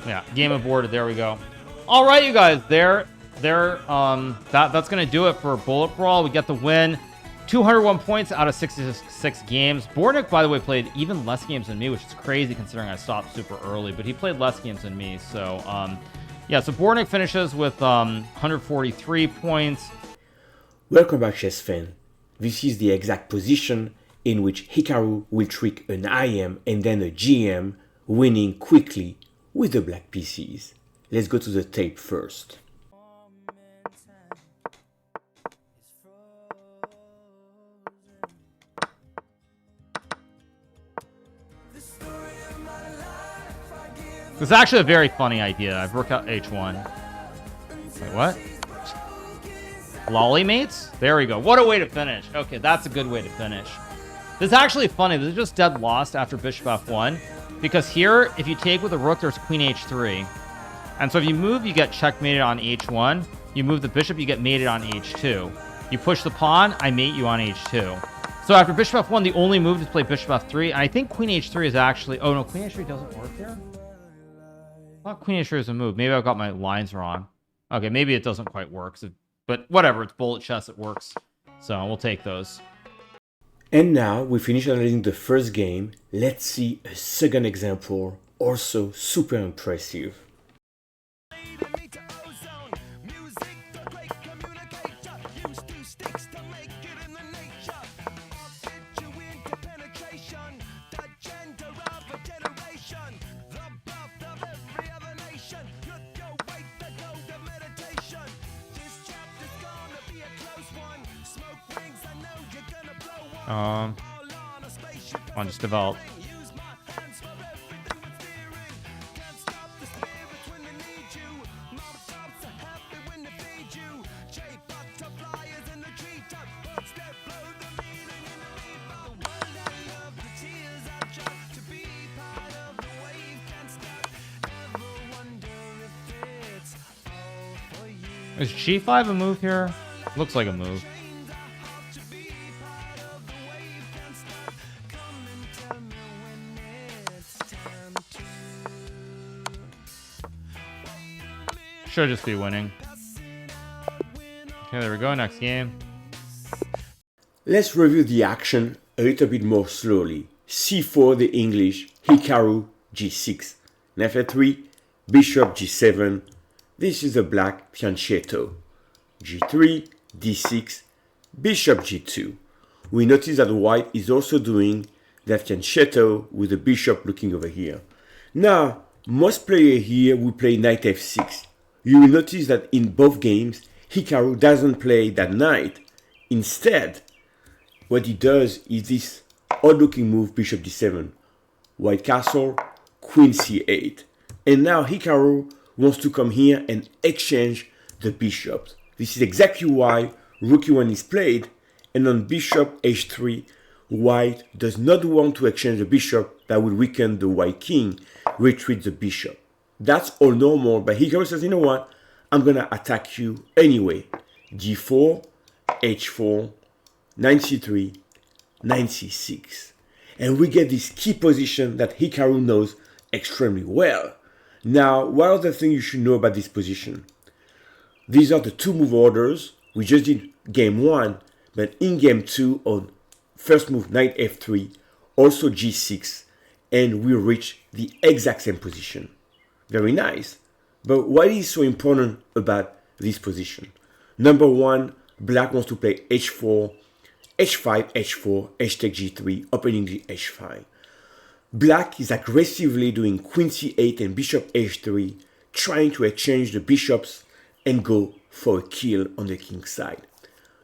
Yeah, game aborted. There we go. All right, you guys. That's gonna do it for Bullet Brawl. We get the win. 201 points out of 66 games. Bornik, by the way, played even less games than me, which is crazy considering I stopped super early, but he played less games than me. So, yeah, so Bornik finishes with 143 points. Welcome back, chess fan. This is the exact position in which Hikaru will trick an IM and then a GM, winning quickly with the black pieces. Let's go to the tape first. It's actually a very funny idea. I've worked out H1. Wait, what? Lolly mates? There we go. What a way to finish. Okay, that's a good way to finish. This is actually funny. This is just dead lost after bishop f1. Because here, if you take with a rook, there's queen h3. And so if you move, you get checkmated on h1. You move the bishop, you get mated on h2. You push the pawn, I mate you on h2. So after bishop f1, the only move is to play bishop f3. And I think queen h3 is actually... Oh, no, queen h3 doesn't work here? I thought queen h3 is a move. Maybe I've got my lines wrong. Okay, maybe it doesn't quite work. But whatever, it's bullet chess, it works. So we'll take those. And now we finish analyzing the first game. Let's see a second example, also super impressive. I'll just develop. Is G5 a move here? Looks like a move. Should just be winning. Okay, there we go. Next game. Let's review the action a little bit more slowly. C4, the English, Hikaru, G6. Knight F3, Bishop G7. This is the black fianchetto. G3, D6, Bishop G2. We notice that white is also doing that fianchetto with the bishop looking over here. Now, most players here will play Knight F6. You will notice that in both games, Hikaru doesn't play that knight. Instead, what he does is this odd-looking move, Bishop D7. White castle, Queen C8. And now Hikaru wants to come here and exchange the bishops. This is exactly why Rook E1 is played, and on Bishop H3, White does not want to exchange the bishop. That would weaken the White king, retreat the bishop. That's all normal, but Hikaru says, you know what? I'm going to attack you anyway. G4, H4, Knight C3, Knight C6. And we get this key position that Hikaru knows extremely well. Now, what are the things you should know about this position? These are the two move orders. We just did game 1, but in game 2 on first move Knight F3, also G6, and we reach the exact same position. Very nice. But what is so important about this position? Number 1, black wants to play H4, H5, H4, H take G3, opening the H5. Black is aggressively doing Queen C8 and Bishop H3, trying to exchange the bishops and go for a kill on the king's side.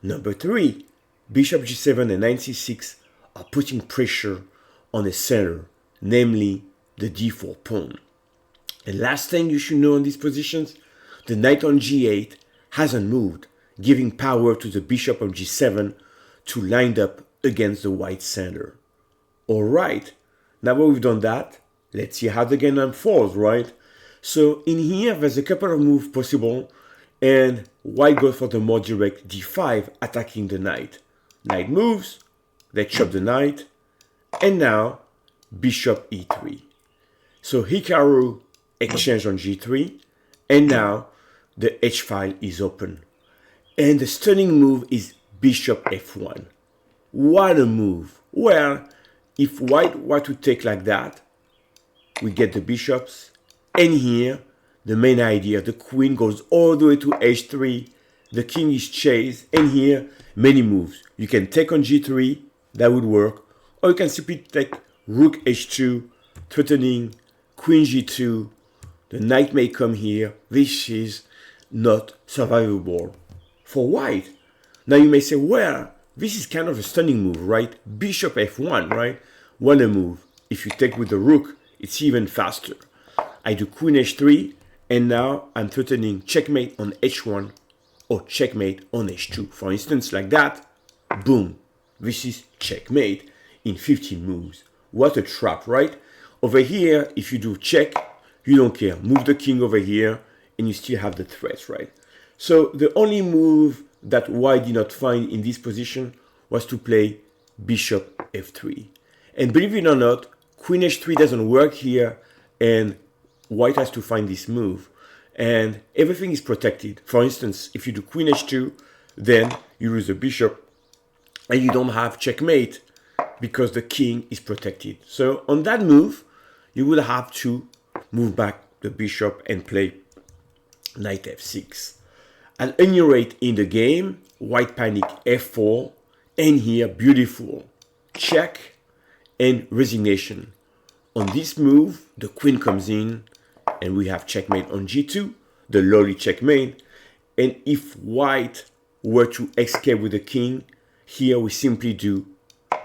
Number 3, Bishop G7 and Knight C6 are putting pressure on the center, namely the D4 pawn. And last thing you should know on these positions, the knight on G8 hasn't moved, giving power to the bishop on G7 to line up against the white center. Alright, now that we've done that, let's see how the game unfolds, right? So in here, there's a couple of moves possible, and white goes for the more direct D5, attacking the knight. Knight moves, they chop the knight, and now bishop E3. So Hikaru exchange on g3, and now the h file is open. And the stunning move is bishop f1. What a move! Well, if white were to take like that, we get the bishops, and here, the main idea, the queen goes all the way to h3, the king is chased, and here, many moves. You can take on g3, that would work, or you can simply take rook h2, threatening queen g2, the knight may come here. This is not survivable for white. Now you may say, well, this is kind of a stunning move, right? Bishop f1, right? What a move. If you take with the rook, it's even faster. I do queen h3, and now I'm threatening checkmate on h1 or checkmate on h2. For instance, like that, boom. This is checkmate in 15 moves. What a trap, right? Over here, if you do check, you don't care. Move the king over here, and you still have the threats, right? So the only move that white did not find in this position was to play bishop f3. And believe it or not, queen h3 doesn't work here, and white has to find this move. And everything is protected. For instance, if you do queen h2, then you lose the bishop, and you don't have checkmate because the king is protected. So on that move, you will have to move back the bishop and play knight f6. At any rate in the game, white panic f4, and here beautiful check and resignation. On this move, the queen comes in, and we have checkmate on g2, the lowly checkmate. And if white were to escape with the king, here we simply do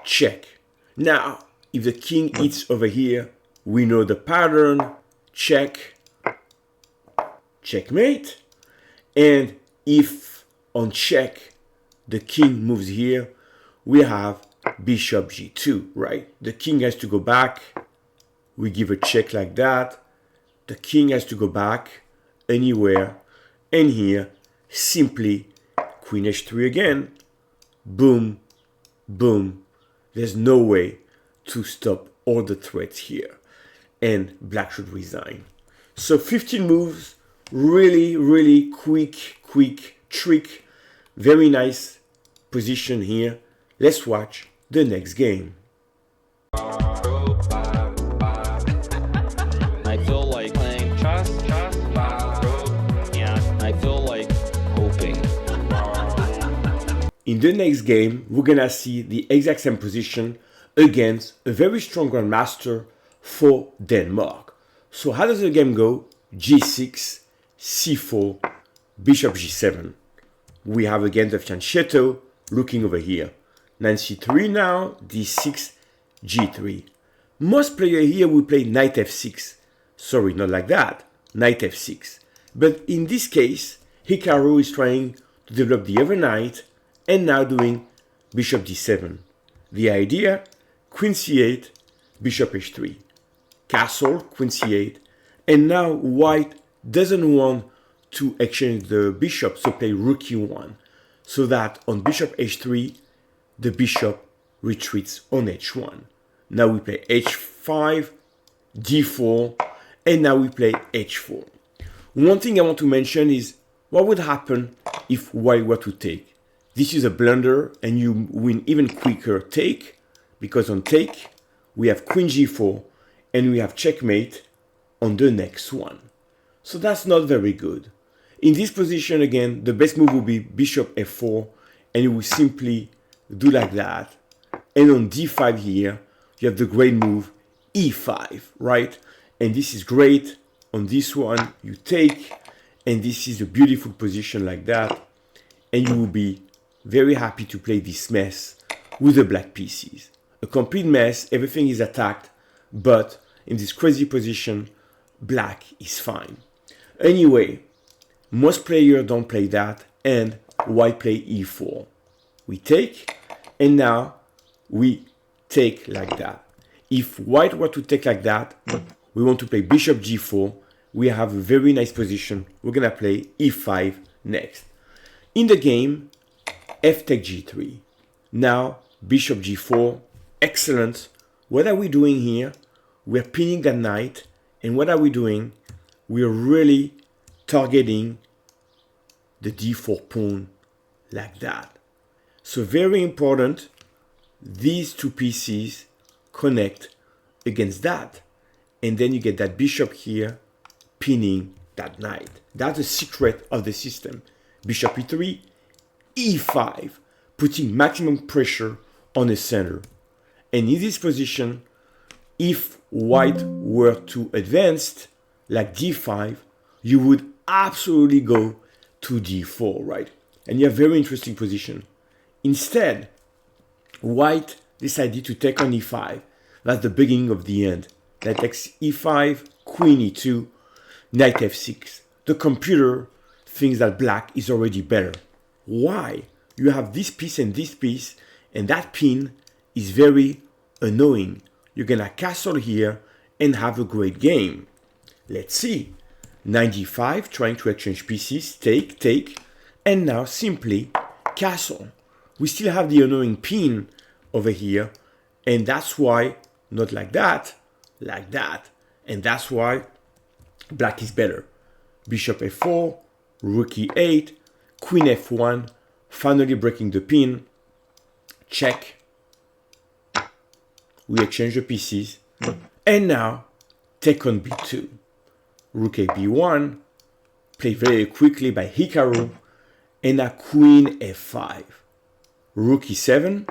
check. Now, if the king eats over here, we know the pattern, check, checkmate. And if on check, the king moves here, we have bishop g2, right? The king has to go back. We give a check like that. The king has to go back anywhere. And here, simply queen h3 again. Boom, boom. There's no way to stop all the threats here. And black should resign. So 15 moves, really quick trick. Very nice position here. Let's watch the next game. I feel like playing chess, and I feel like hoping. In the next game, we're gonna see the exact same position against a very strong grandmaster for Denmark. So how does the game go? g6, c4, bishop g7. We have again the fianchetto looking over here. Knight c3 now, d6, g3. Most players here will play knight f6. Sorry, not like that. Knight f6. But in this case, Hikaru is trying to develop the other knight and now doing bishop d7. The idea, queen c8, bishop h3. Castle, queen c8. And now white doesn't want to exchange the bishop, so play rook e1. So that on bishop h3, the bishop retreats on h1. Now we play h5, d4, and now we play h4. One thing I want to mention is what would happen if white were to take. This is a blunder, and you win even quicker take, because on take, we have queen g4, and we have checkmate on the next one. So that's not very good. In this position, again, the best move will be bishop f4, and you will simply do like that. And on d5 here, you have the great move e5, right? And this is great. On this one, you take, and this is a beautiful position like that. And you will be very happy to play this mess with the black pieces. A complete mess, everything is attacked, but in this crazy position, black is fine. Anyway, most players don't play that, and white play e4. We take, and now we take like that. If white were to take like that, we want to play bishop g4. We have a very nice position. We're gonna play e5 next. In the game, f take g3. Now, bishop g4, excellent. What are we doing here? We're pinning that knight, and what are we doing? we're really targeting the d4 pawn like that. So very important, these two pieces connect against that. And then you get that bishop here pinning that knight. That's the secret of the system. Bishop e3, e5, putting maximum pressure on the center. And in this position, if white were to advance like d5, you would absolutely go to d4, right? And you have very interesting position. Instead, white decided to take on e5. That's the beginning of the end. Knight takes e5, queen e2, knight f6. The computer thinks that black is already better. Why? You have this piece, and that pin is very annoying. You're gonna castle here and have a great game. Let's see. Knight d5, trying to exchange pieces, take, and now simply castle. We still have the annoying pin over here, and that's why, not like that, and that's why black is better. Bishop f4, rook e8, queen f1, finally breaking the pin, check. We exchange the pieces, and now take on b2. Rook a b1, played very quickly by Hikaru, and now queen f5. Rook e7.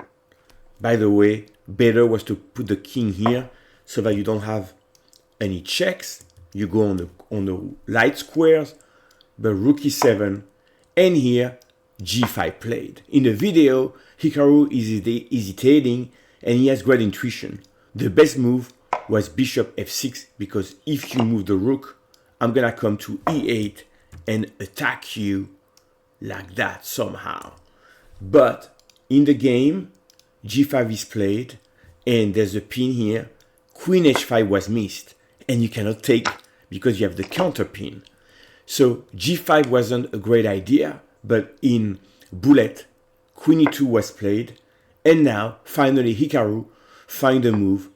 By the way, better was to put the king here so that you don't have any checks. You go on the light squares, but rook e7, and here g5 played. In the video, Hikaru is hesitating and he has great intuition. The best move was bishop f6, because if you move the rook, I'm gonna come to e8 and attack you like that somehow. But in the game, g5 is played, and there's a pin here. Queen h5 was missed, and you cannot take because you have the counter pin. So g5 wasn't a great idea, but in Bullet, queen e2 was played, and now finally Hikaru find a move,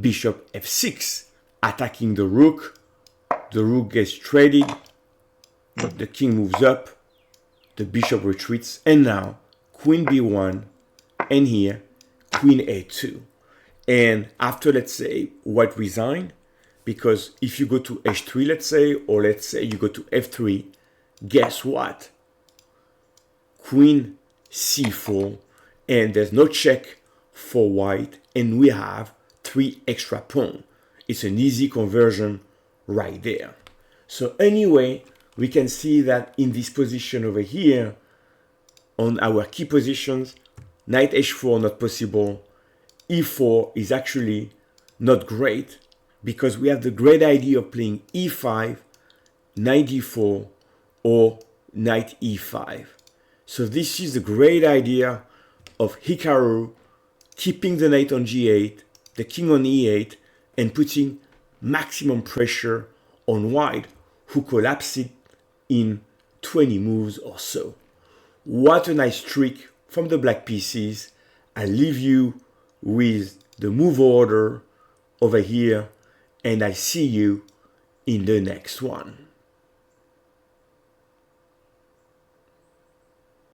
bishop f6, attacking the rook. The rook gets traded, the king moves up, the bishop retreats, and now queen b1, and here queen a2. And after, let's say, white resign, because if you go to h3, let's say, or let's say you go to f3, guess what? Queen c4, and there's no check for white, and we have 3 extra pawns. It's an easy conversion right there. So anyway, we can see that in this position over here, on our key positions, knight h4 not possible, e4 is actually not great, because we have the great idea of playing e5, knight d4, or knight e5. So this is the great idea of Hikaru keeping the knight on g8, the king on e8, and putting maximum pressure on white, who collapsed it in 20 moves or so. What a nice trick from the black pieces. I leave you with the move order over here, and I see you in the next one.